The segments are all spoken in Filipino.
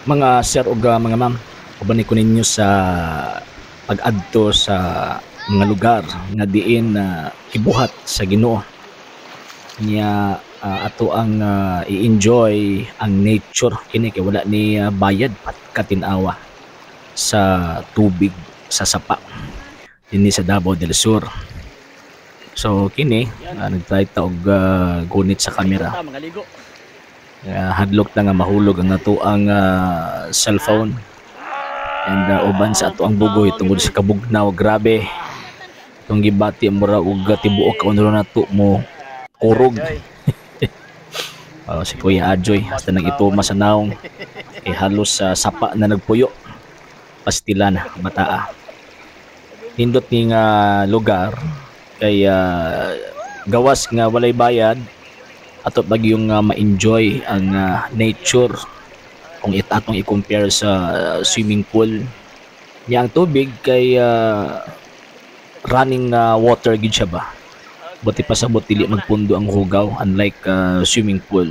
Mga sir ug mga ma'am, uban ko ninyo sa pag-adto sa mga lugar nga diin ibuhat sa Ginoo niya, ato ang i-enjoy ang nature kini kay wala ni bayad at katinawa sa tubig sa sapa dinhi sa Davao del Sur. So kini nagtry ta og gunit sa camera. Hadlok na nga mahulog ang ato ang cellphone and uban sa ato ang bugoy tungod sa kabugnaw. Grabe itong gibati mura og tibuok kauno nato mo kurog. Si Kuya Adjoy hasta nag-ituma sa naong kay halos sapa na nagpuyo pastilan bataa. Nindot ni nga lugar kay gawas nga walay bayad ato bagyong ma-enjoy ang nature kung atong i-compare sa swimming pool niya. Ang tubig kay running water gid siya ba, buti pa sabot dili magpundo ang hugaw unlike swimming pool.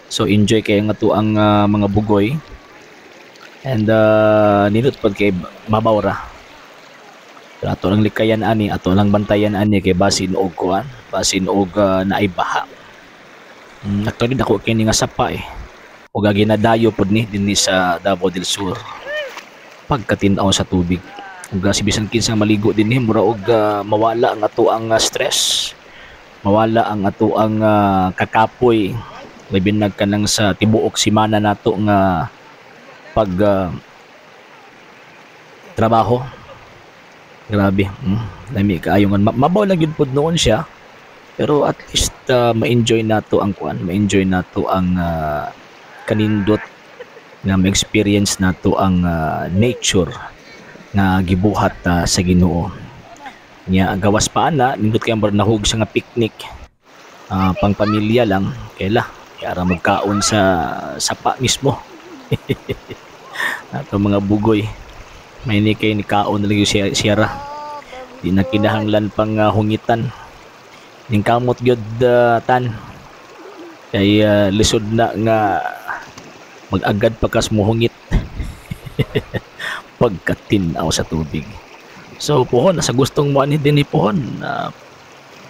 So enjoy kay nga to ang mga bugoy and nindot pag kay mabaw ra. Pero ato lang likayan ani, ato lang bantayan ani kay basin og kuan, basin og naibaha. Actually dako kini nga sapa ug ginadayo pod ni dinhi sa Davao del Sur pagkatin-aw sa tubig. Ug si bisan kinsa maligo dinhi mura og mawala ang ato ang stress, mawala ang ato ang kakapoy labi na kanang sa tibuok semana nato nga pag trabaho. Grabe, lami kaayo nga mabaw lang gyud pod noon siya. Pero at least ma-enjoy nato ang kuan, ma-enjoy nato ang kanindot nga ma-experience nato ang nature nga gibuhat sa Ginoo. Nya gawas pa ana nindot kay amber nahug sa nga picnic pang pamilya lang kayla para magkaon sa sapa mismo. Ato mga bugoy may ni kay ni kaon lagi siya di na kinahanglan pang hungitan ning kamot gyud tan kay lisod na nga mag-agad pagkas muhungit pagkatin-aw sa tubig. So pohon sa gustong mo ani dinhi pohon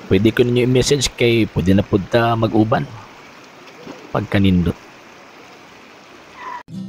pwede ko ninyo i-message kay pwede na pud ta mag-uban pagkanindot.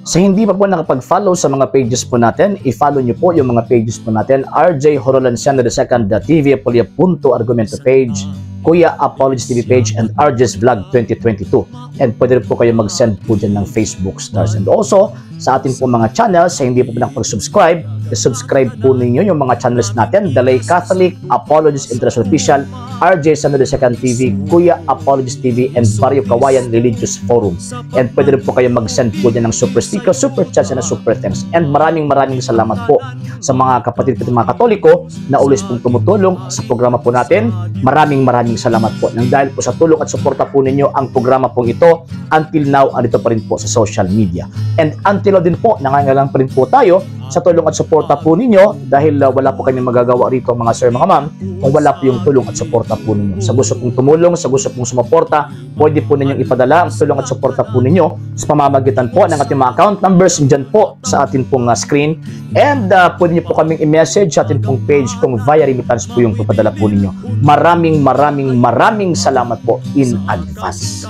Sa hindi pa po nakapag-follow sa mga pages po natin, i-follow nyo po yung mga pages po natin. RJ Horolanciano II TV Apolia Punto Argumento page, Kuya Apologies TV page, and RJ's Vlog 2022. And pwede rin po kayo mag-send po dyan ng Facebook stars. And also, sa ating po mga channels, sa hindi po nakapag-subscribe, subscribe po ninyo yung mga channels natin. Dalay Catholic, Apologies International Official, RJ Sano II TV, Kuya Apologies TV, and Barrio Kawayan Religious Forum. And pwede rin po kayo mag-send po dyan ng super sticker, super chats, and super thanks. And maraming salamat po sa mga kapatid at mga Katoliko na ulis pong tumutulong sa programa po natin. Maraming salamat po. Nang dahil po sa tulong at suporta po ninyo, ang programa pong ito until now andito pa rin po sa social media. And until din po, nangangailangan pa rin po tayo sa tulong at suporta po ninyo dahil wala po kami magagawa rito mga sir, mga ma'am, kung wala po yung tulong at suporta po ninyo. Sa gusto pong tumulong, sa gusto pong sumuporta, pwede po ninyong ipadala ang tulong at suporta po ninyo sa pamamagitan po ng ating mga account numbers dyan po sa ating pong screen. And pwede nyo po kaming i-message sa ating pong page kung via remittance po yung papadala po ninyo. Maraming salamat po in advance.